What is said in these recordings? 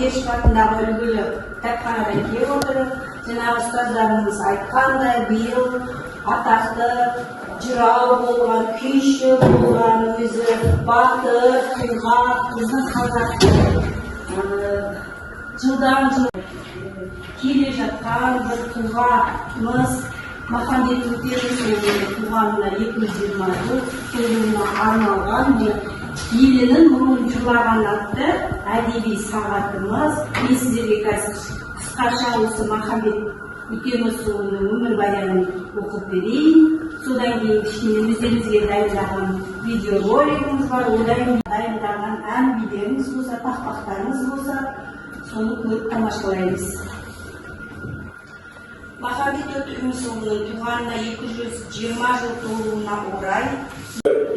Мелдешев атындағы үлгілі кітапханадан келіп отырып, жаңағы ұстаздарымыз айтқандай, биыл атақты жырау болған, күйші болған, өзі батыр, тұлға, біздің қазақтың жылдан жыл келе жатқан бір тұлғамыз Махамбет Өтемісұлының туғанына 220 жыл толуына арналған елінің мұңын жырлаған атты әдеби сағатымыз. Мен сіздерге қазір қысқаша осы Махамбет Өтемісұлының өмірбаянын оқып берейін. Содан кейін кішкене өздеріңізге дайындаған видеоролигіміз бар, одан кейін дайындаған ән билеріңіз болса, тақпақтарыңыз болса, соны көріп тамашалаймыз. Махамбет Өтемісұлының туғанына 220 жыл толуына орай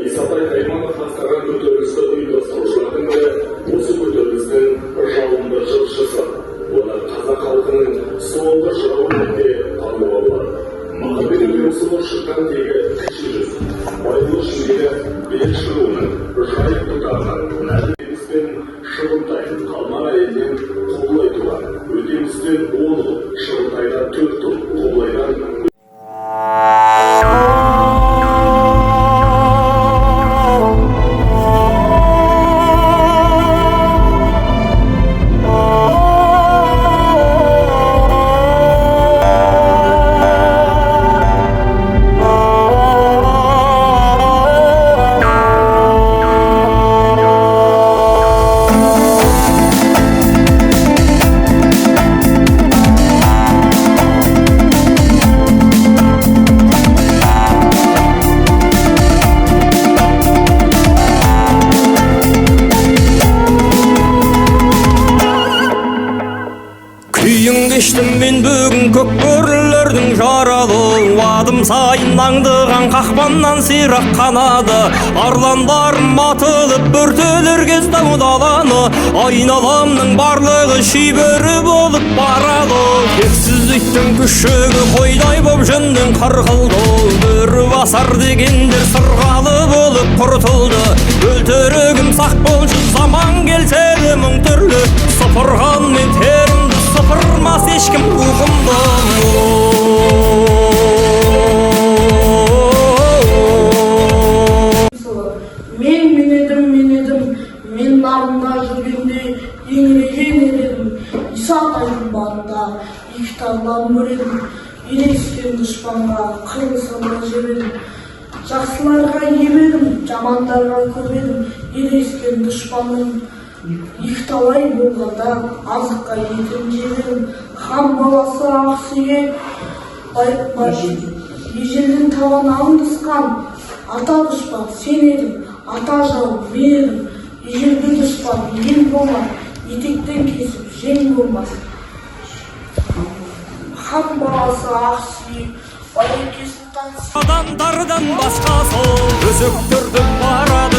Исатай Айманов бастаған көтерілісті ұйымдастырушылардың бірі, осы көтерілістің жалынды жыршысы. Оны қазақ халқының соңғы жырау ретінде тануға болады. Махамбет Өтемісұлы шыққан тегі кіші жүз, Байлы шіңгелі бек шығуының, жайық тұтағынан, Нәдімістен Шыбынтай, Қалман әйелінен Құбылай туған, Өтемістен 10 ұл, Шыбынтайдан 4 ұл, Құбылайдан мен бүгін көк бөрілердің жаралы, адым сайын аңдыған қақпаннан сирақ қанады. Арландарым атылып бүртелер кез даланы, айналамның барлығы шибөрі болып барады. Тексіз иттің күшігі қойдай боп жөннен қырқылды, бөрі басар дегендер сырғалы болып құртылды. Өлтірігім сақ болшы, заман келсе де мың түрлі, сыпырған мен терімді сыпырмас ешкім ұғымды. Мен нарында жүргенде еңіреген едім. Исатайдың батында екі таңнан бөледім. Ерескен дұшпанға қырылсамда жебедім. Жақсыларға ебедім, жамандарға көбедім. Ерескен дұшпанның екі талай болғанда азыққа етім жебедім. Хан баласы Ақсүйек ежелдің табанағын тысқан. Ата дұшпан сен едің, ата жау мен едім. Ежелгі дұшпан ел болмас, етектен кесіп жең болмас. Хан баласы Ақсүйек Байекесін таныс Адамдардан басқасы өзектірді барады.